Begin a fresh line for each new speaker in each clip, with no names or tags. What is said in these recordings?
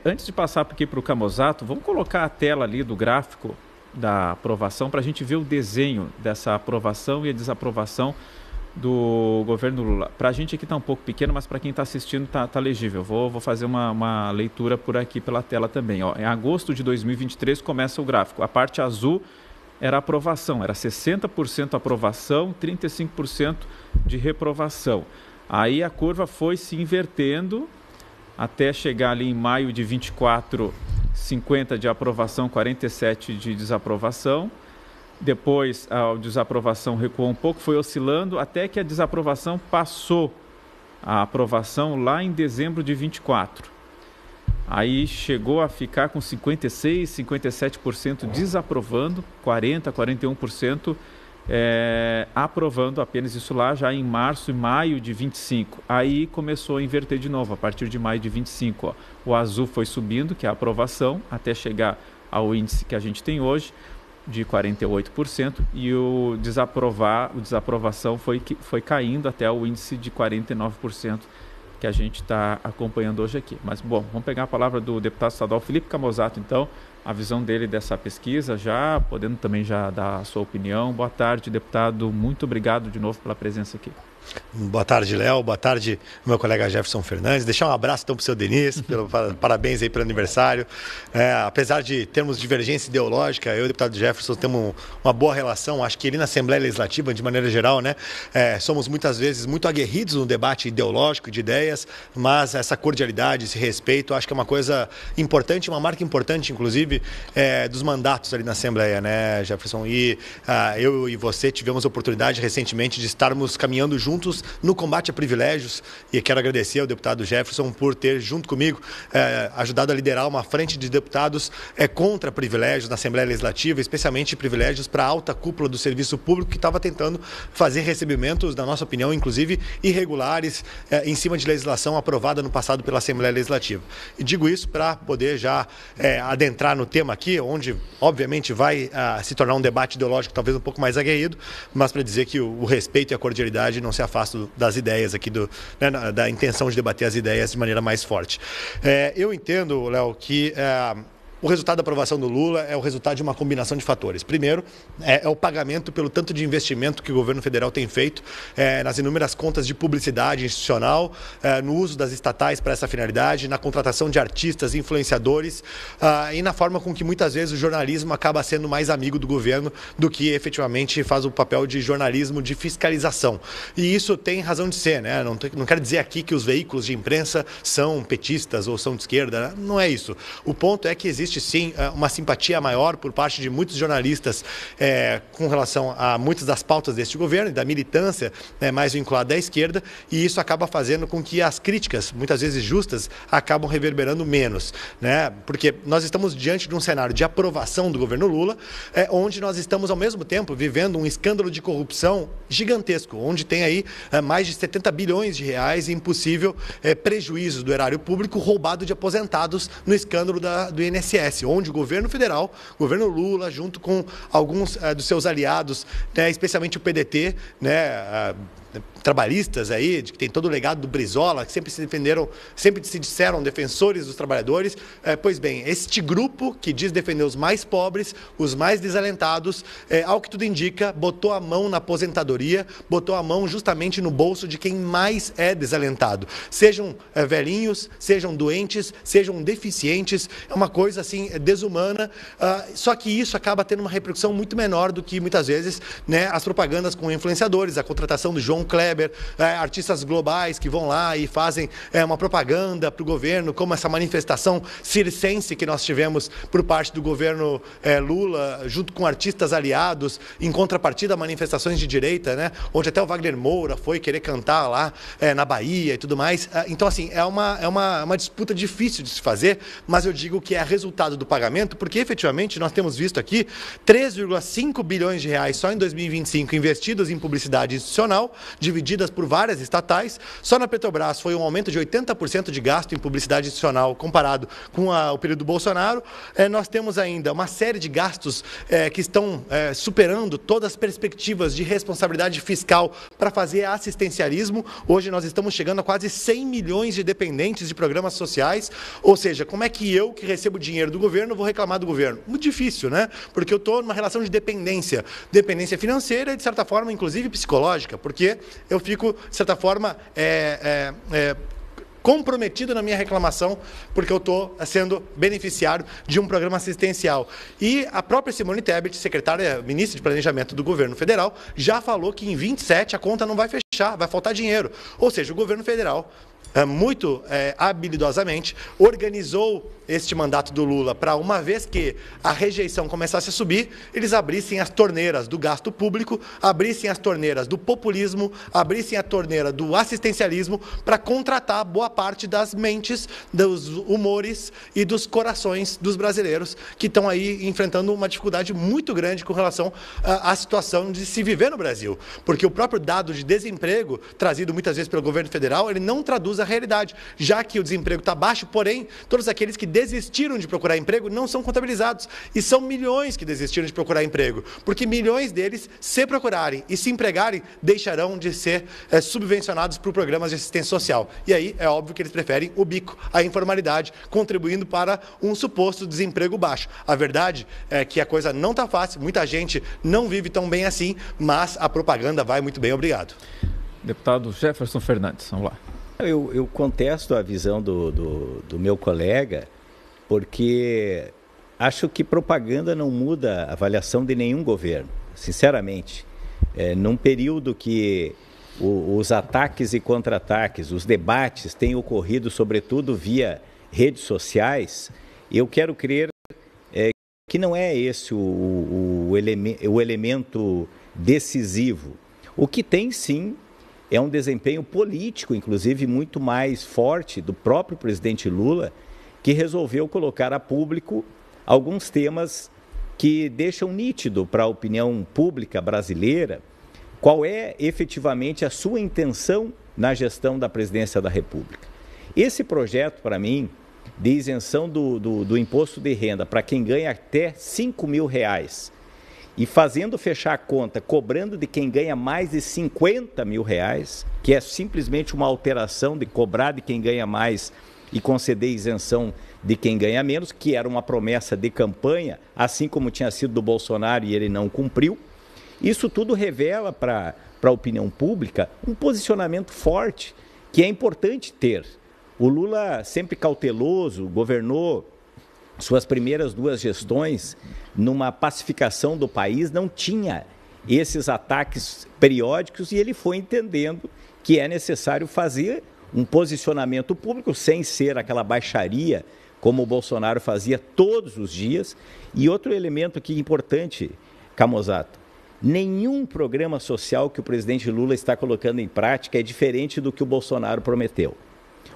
Antes de passar aqui para o Camozzato, vamos colocar a tela ali do gráfico da aprovação para a gente ver o desenho dessa aprovação e a desaprovação do governo Lula. Para a gente aqui está um pouco pequeno, mas para quem está assistindo está legível. Vou fazer uma leitura por aqui pela tela também. Ó. Em agosto de 2023 começa o gráfico. A parte azul era aprovação, era 60% aprovação, 35% de reprovação. Aí a curva foi se invertendo até chegar ali em maio de 24, 50 de aprovação, 47 de desaprovação. Depois a desaprovação recuou um pouco, foi oscilando até que a desaprovação passou a aprovação lá em dezembro de 24. Aí chegou a ficar com 56, 57% desaprovando, 40, 41% aprovando apenas isso lá já em março e maio de 25. Aí começou a inverter de novo, a partir de maio de 25. Ó. O azul foi subindo, que é a aprovação, até chegar ao índice que a gente tem hoje, de 48%, e o desaprovação foi caindo até o índice de 49%, que a gente está acompanhando hoje aqui. Mas, bom, vamos pegar a palavra do deputado estadual Felipe Camozzato, então, a visão dele dessa pesquisa, já podendo também já dar a sua opinião. Boa tarde, deputado. Muito obrigado de novo pela presença aqui.
Boa tarde, Léo. Boa tarde, meu colega Jefferson Fernandes. Deixar um abraço então para o seu Denis, parabéns aí pelo aniversário. Apesar de termos divergência ideológica, eu e o deputado Jefferson temos uma boa relação. Acho que ali na Assembleia Legislativa, de maneira geral, né, somos muitas vezes muito aguerridos no debate ideológico de ideias, mas essa cordialidade, esse respeito, acho que é uma coisa importante, uma marca importante, inclusive, dos mandatos ali na Assembleia, né, Jefferson? E eu e você tivemos a oportunidade recentemente de estarmos caminhando juntos no combate a privilégios, e quero agradecer ao deputado Jefferson por ter, junto comigo, ajudado a liderar uma frente de deputados contra privilégios na Assembleia Legislativa, especialmente privilégios para a alta cúpula do serviço público, que estava tentando fazer recebimentos, na nossa opinião, inclusive irregulares, em cima de legislação aprovada no passado pela Assembleia Legislativa. E digo isso para poder já adentrar no tema aqui, onde, obviamente, vai se tornar um debate ideológico talvez um pouco mais aguerrido, mas para dizer que o respeito e a cordialidade não se afastam das ideias aqui, da intenção de debater as ideias de maneira mais forte. Eu entendo, Léo, que o resultado da aprovação do Lula é o resultado de uma combinação de fatores. Primeiro, é o pagamento pelo tanto de investimento que o governo federal tem feito nas inúmeras contas de publicidade institucional, no uso das estatais para essa finalidade, na contratação de artistas, influenciadores e na forma com que muitas vezes o jornalismo acaba sendo mais amigo do governo do que efetivamente faz o papel de jornalismo de fiscalização. E isso tem razão de ser, né? Não quero dizer aqui que os veículos de imprensa são petistas ou são de esquerda, né? Não é isso. O ponto é que existe sim uma simpatia maior por parte de muitos jornalistas com relação a muitas das pautas deste governo e da militância mais vinculada à esquerda, e isso acaba fazendo com que as críticas, muitas vezes justas, acabam reverberando menos, né? Porque nós estamos diante de um cenário de aprovação do governo Lula, onde nós estamos ao mesmo tempo vivendo um escândalo de corrupção gigantesco, onde tem aí mais de 70 bilhões de reais em possível prejuízo do erário público roubado de aposentados no escândalo do INSS, onde o governo federal, o governo Lula, junto com alguns dos seus aliados, né, especialmente o PDT, né, trabalhistas aí, que tem todo o legado do Brizola, que sempre se disseram defensores dos trabalhadores. Pois bem, este grupo que diz defender os mais pobres, os mais desalentados, ao que tudo indica, botou a mão na aposentadoria, botou a mão justamente no bolso de quem mais é desalentado. Sejam velhinhos, sejam doentes, sejam deficientes, é uma coisa assim desumana, só que isso acaba tendo uma repercussão muito menor do que muitas vezes, né, as propagandas com influenciadores, a contratação do João Kleber, artistas globais que vão lá e fazem uma propaganda para o governo, como essa manifestação circense que nós tivemos por parte do governo Lula, junto com artistas aliados, em contrapartida a manifestações de direita, né, onde até o Wagner Moura foi querer cantar lá na Bahia e tudo mais. Então, assim, é uma disputa difícil de se fazer, mas eu digo que é resultado do pagamento, porque efetivamente nós temos visto aqui 3,5 bilhões de reais só em 2025 investidos em publicidade institucional, divididas por várias estatais. Só na Petrobras foi um aumento de 80% de gasto em publicidade institucional comparado com o período do Bolsonaro. Nós temos ainda uma série de gastos que estão superando todas as perspectivas de responsabilidade fiscal para fazer assistencialismo. Hoje nós estamos chegando a quase 100 milhões de dependentes de programas sociais. Ou seja, como é que eu, que recebo dinheiro do governo, vou reclamar do governo? Muito difícil, né? Porque eu estou numa relação de dependência. Dependência financeira e, de certa forma, inclusive psicológica, porque eu fico, de certa forma, comprometido na minha reclamação, porque eu estou sendo beneficiário de um programa assistencial. E a própria Simone Tebet, ministra de Planejamento do governo federal, já falou que em 27 a conta não vai fechar, vai faltar dinheiro. Ou seja, o governo federal, muito habilidosamente, organizou este mandato do Lula para, uma vez que a rejeição começasse a subir, eles abrissem as torneiras do gasto público, abrissem as torneiras do populismo, abrissem a torneira do assistencialismo para contratar boa parte das mentes, dos humores e dos corações dos brasileiros que estão aí enfrentando uma dificuldade muito grande com relação à situação de se viver no Brasil. Porque o próprio dado de desemprego, trazido muitas vezes pelo governo federal, ele não traduz a realidade, já que o desemprego está baixo, porém, todos aqueles que desistiram de procurar emprego não são contabilizados. E são milhões que desistiram de procurar emprego, porque milhões deles, se procurarem e se empregarem, deixarão de ser subvencionados por programas de assistência social. E aí é óbvio que eles preferem o bico, a informalidade, contribuindo para um suposto desemprego baixo. A verdade é que a coisa não está fácil, muita gente não vive tão bem assim, mas a propaganda vai muito bem. Obrigado.
Deputado Jefferson Fernandes, vamos lá.
Eu contesto a visão do meu colega, porque acho que propaganda não muda a avaliação de nenhum governo, sinceramente. Num período que os ataques e contra-ataques, os debates têm ocorrido, sobretudo via redes sociais, eu quero crer que não é esse o elemento decisivo. O que tem, sim, é um desempenho político, inclusive muito mais forte, do próprio presidente Lula, que resolveu colocar a público alguns temas que deixam nítido para a opinião pública brasileira qual é efetivamente a sua intenção na gestão da presidência da República. Esse projeto, para mim, de isenção do imposto de renda para quem ganha até R$5.000, e fazendo fechar a conta, cobrando de quem ganha mais de R$50.000, que é simplesmente uma alteração de cobrar de quem ganha mais e conceder isenção de quem ganha menos, que era uma promessa de campanha, assim como tinha sido do Bolsonaro e ele não cumpriu. Isso tudo revela para a opinião pública um posicionamento forte, que é importante ter. O Lula, sempre cauteloso, governou suas primeiras 2 gestões numa pacificação do país, não tinha esses ataques periódicos e ele foi entendendo que é necessário fazer um posicionamento público sem ser aquela baixaria como o Bolsonaro fazia todos os dias. E outro elemento aqui importante, Camozzato, nenhum programa social que o presidente Lula está colocando em prática é diferente do que o Bolsonaro prometeu.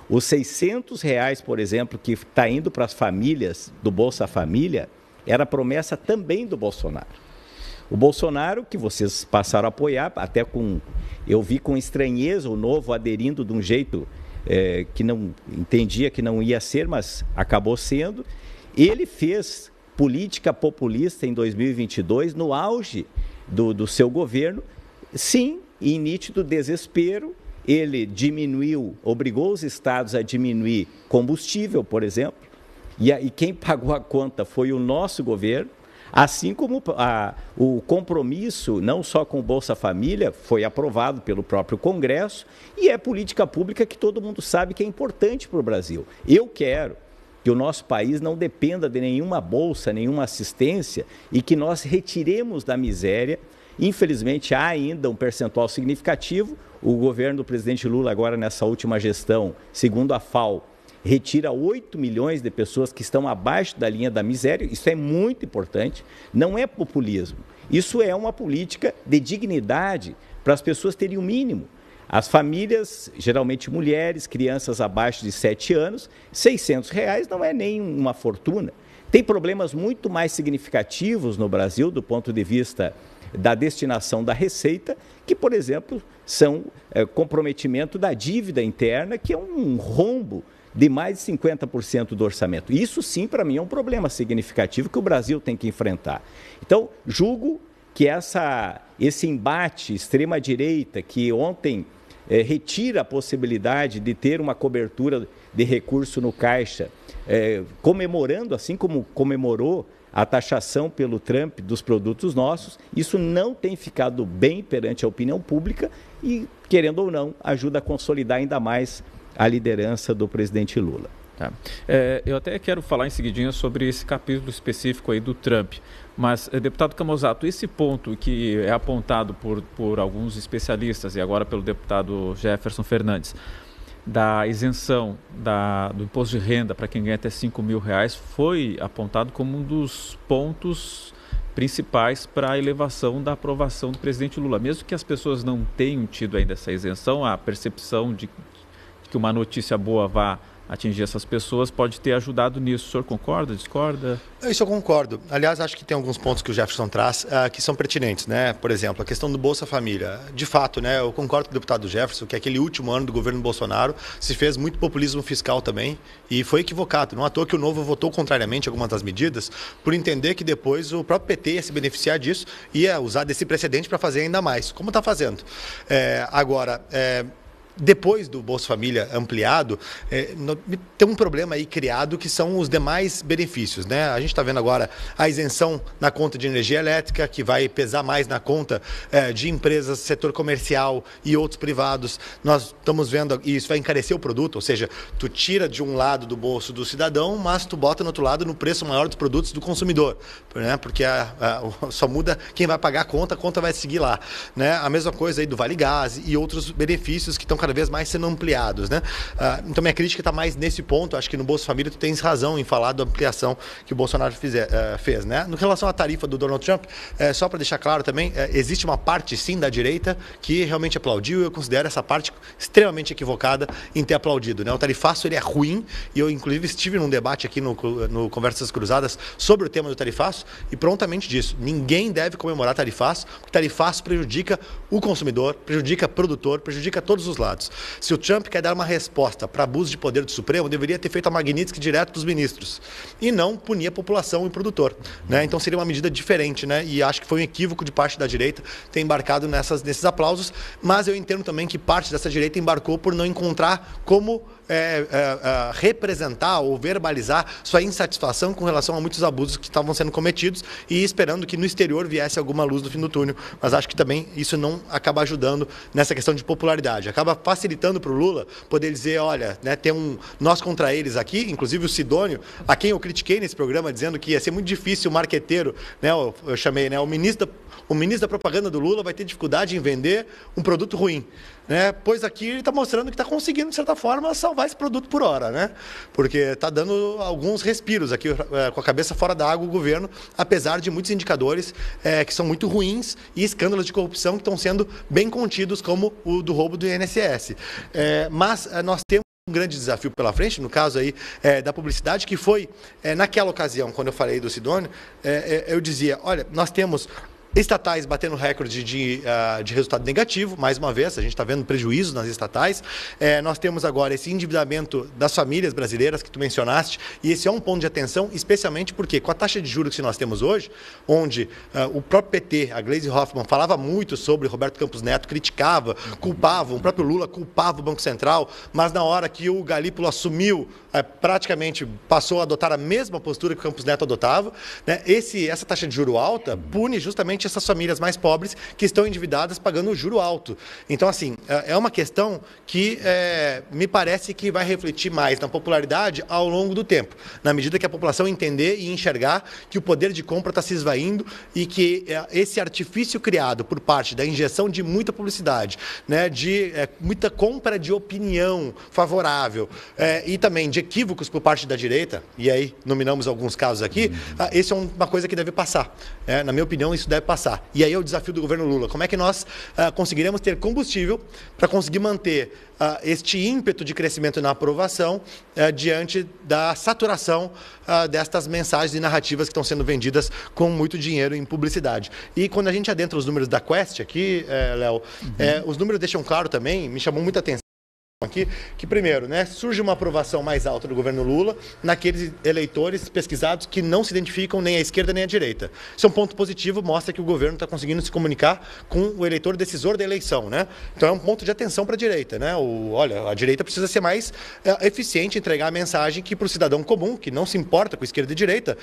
Os R$600, por exemplo, que está indo para as famílias do Bolsa Família, era promessa também do Bolsonaro. O Bolsonaro, que vocês passaram a apoiar, até eu vi com estranheza o Novo aderindo de um jeito que não entendia que não ia ser, mas acabou sendo. Ele fez política populista em 2022, no auge do seu governo, sim, em nítido desespero. Ele obrigou os estados a diminuir combustível, por exemplo, e quem pagou a conta foi o nosso governo, assim como o compromisso, não só com o Bolsa Família, foi aprovado pelo próprio Congresso, e é política pública que todo mundo sabe que é importante para o Brasil. Eu quero que o nosso país não dependa de nenhuma bolsa, nenhuma assistência, e que nós retiremos da miséria. Infelizmente, há ainda um percentual significativo. O governo do presidente Lula, agora nessa última gestão, segundo a FAO, retira 8 milhões de pessoas que estão abaixo da linha da miséria. Isso é muito importante. Não é populismo. Isso é uma política de dignidade para as pessoas terem o mínimo. As famílias, geralmente mulheres, crianças abaixo de 7 anos, R$600 não é nem uma fortuna. Tem problemas muito mais significativos no Brasil, do ponto de vista da destinação da receita, que, por exemplo, são comprometimento da dívida interna, que é um rombo de mais de 50% do orçamento. Isso sim, para mim, é um problema significativo que o Brasil tem que enfrentar. Então, julgo que esse embate extrema-direita, que ontem retira a possibilidade de ter uma cobertura de recurso no caixa, comemorando, assim como comemorou a taxação pelo Trump dos produtos nossos, isso não tem ficado bem perante a opinião pública e, querendo ou não, ajuda a consolidar ainda mais a liderança do presidente Lula.
Tá. Eu até quero falar em seguidinho sobre esse capítulo específico aí do Trump, mas, deputado Camozzato, esse ponto que é apontado por alguns especialistas e agora pelo deputado Jefferson Fernandes, da isenção do imposto de renda para quem ganha até R$5.000, foi apontado como um dos pontos principais para a elevação da aprovação do presidente Lula. Mesmo que as pessoas não tenham tido ainda essa isenção, a percepção de que uma notícia boa vá atingir essas pessoas pode ter ajudado nisso. O senhor concorda, discorda?
Isso eu concordo. Aliás, acho que tem alguns pontos que o Jefferson traz que são pertinentes, né? Por exemplo, a questão do Bolsa Família. De fato, né, eu concordo com o deputado Jefferson que aquele último ano do governo Bolsonaro se fez muito populismo fiscal também e foi equivocado. Não à toa que o Novo votou contrariamente a algumas das medidas por entender que depois o próprio PT ia se beneficiar disso e ia usar desse precedente para fazer ainda mais, como está fazendo. Depois do Bolsa Família ampliado, tem um problema aí criado que são os demais benefícios, né? A gente está vendo agora a isenção na conta de energia elétrica, que vai pesar mais na conta de empresas, setor comercial e outros privados. Nós estamos vendo, e isso vai encarecer o produto, ou seja, tu tira de um lado do bolso do cidadão, mas tu bota no outro lado no preço maior dos produtos do consumidor, né? Porque só muda quem vai pagar a conta vai seguir lá, né? A mesma coisa aí do Vale Gás e outros benefícios que estão cada vez mais sendo ampliados, né? Então minha crítica está mais nesse ponto. Acho que no Bolsa Família tu tens razão em falar da ampliação que o Bolsonaro fez, né? No relação à tarifa do Donald Trump, só para deixar claro também, existe uma parte sim da direita que realmente aplaudiu e eu considero essa parte extremamente equivocada em ter aplaudido, né? O tarifaço ele é ruim e eu inclusive estive num debate aqui no Conversas Cruzadas sobre o tema do tarifaço e prontamente disso, ninguém deve comemorar tarifaço, porque tarifaço prejudica o consumidor, prejudica o produtor, prejudica todos os lados. Se o Trump quer dar uma resposta para abuso de poder do Supremo, deveria ter feito a Magnitsky direto dos ministros e não punir a população e o produtor, né? Então seria uma medida diferente, né? E acho que foi um equívoco de parte da direita ter embarcado nesses aplausos, mas eu entendo também que parte dessa direita embarcou por não encontrar como representar ou verbalizar sua insatisfação com relação a muitos abusos que estavam sendo cometidos e esperando que no exterior viesse alguma luz no fim do túnel. Mas acho que também isso não acaba ajudando nessa questão de popularidade. Acaba facilitando para o Lula poder dizer, olha, né, tem nós contra eles aqui, inclusive o Sidônio, a quem eu critiquei nesse programa, dizendo que ia ser muito difícil o marqueteiro, né, eu chamei, né, o ministro da propaganda do Lula vai ter dificuldade em vender um produto ruim, né? Pois aqui ele está mostrando que está conseguindo, de certa forma, salvar esse produto por hora, né? Porque está dando alguns respiros aqui, com a cabeça fora da água o governo, apesar de muitos indicadores que são muito ruins e escândalos de corrupção que estão sendo bem contidos, como o do roubo do INSS. Mas nós temos um grande desafio pela frente, no caso aí da publicidade, que foi, naquela ocasião, quando eu falei do Sidônio, eu dizia, olha, nós temos estatais batendo recorde de resultado negativo, mais uma vez, a gente está vendo prejuízo nas estatais. Nós temos agora esse endividamento das famílias brasileiras que tu mencionaste, e esse é um ponto de atenção, especialmente porque com a taxa de juros que nós temos hoje, onde o próprio PT, a Gleisi Hoffmann, falava muito sobre Roberto Campos Neto, criticava, culpava, o próprio Lula culpava o Banco Central, mas na hora que o Galípolo assumiu, praticamente passou a adotar a mesma postura que o Campos Neto adotava, né? Essa taxa de juro alta pune justamente essas famílias mais pobres que estão endividadas pagando o juro alto. Então, assim, é uma questão que me parece que vai refletir mais na popularidade ao longo do tempo, na medida que a população entender e enxergar que o poder de compra está se esvaindo e que esse artifício criado por parte da injeção de muita publicidade, né, de muita compra de opinião favorável e também de equívocos por parte da direita, e aí nominamos alguns casos aqui, isso é uma coisa que deve passar. Na minha opinião, isso deve passar. passar. E aí é o desafio do governo Lula. Como é que nós conseguiremos ter combustível para conseguir manter este ímpeto de crescimento na aprovação diante da saturação destas mensagens e narrativas que estão sendo vendidas com muito dinheiro em publicidade. E quando a gente adentra os números da Quest aqui, Léo, os números deixam claro também, me chamou muita atenção aqui, que primeiro, né, surge uma aprovação mais alta do governo Lula naqueles eleitores pesquisados que não se identificam nem à esquerda nem à direita. Isso é um ponto positivo, mostra que o governo está conseguindo se comunicar com o eleitor decisor da eleição, né? Então é um ponto de atenção para a direita, né? Olha, a direita precisa ser mais eficiente, entregar a mensagem que para o cidadão comum, que não se importa com esquerda e direita,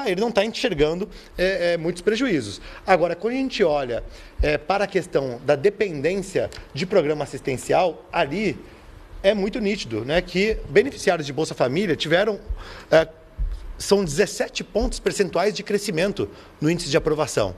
ele não está enxergando muitos prejuízos. Agora, quando a gente olha para a questão da dependência de programa assistencial, ali é muito nítido, né, que beneficiários de Bolsa Família tiveram, são 17 pontos percentuais de crescimento no índice de aprovação.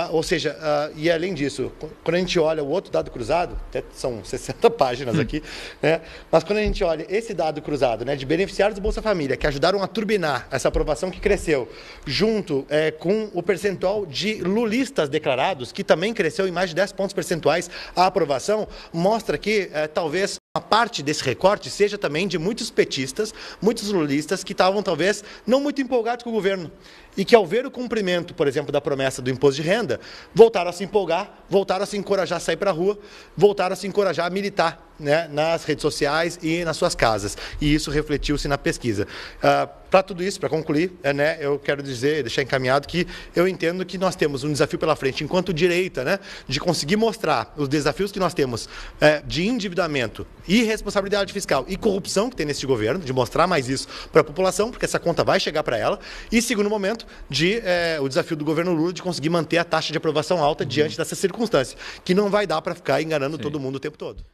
Ou seja, e além disso, quando a gente olha o outro dado cruzado, até são 60 páginas aqui, né? Mas quando a gente olha esse dado cruzado, né, de beneficiários do Bolsa Família, que ajudaram a turbinar essa aprovação que cresceu, junto com o percentual de lulistas declarados, que também cresceu em mais de 10 pontos percentuais a aprovação, mostra que talvez uma parte desse recorte seja também de muitos petistas, muitos lulistas que estavam talvez não muito empolgados com o governo e que ao ver o cumprimento, por exemplo, da promessa do imposto de renda, voltaram a se empolgar, voltaram a se encorajar a sair para a rua, voltaram a se encorajar a militar, né, nas redes sociais e nas suas casas. E isso refletiu-se na pesquisa. Para tudo isso, para concluir, né, eu quero dizer, deixar encaminhado que eu entendo que nós temos um desafio pela frente, enquanto direita, né, de conseguir mostrar os desafios que nós temos de endividamento, irresponsabilidade fiscal e corrupção que tem nesse governo, de mostrar mais isso para a população, porque essa conta vai chegar para ela. E segundo momento, o desafio do governo Lula de conseguir manter a taxa de aprovação alta diante dessa circunstância, que não vai dar para ficar enganando todo mundo o tempo todo.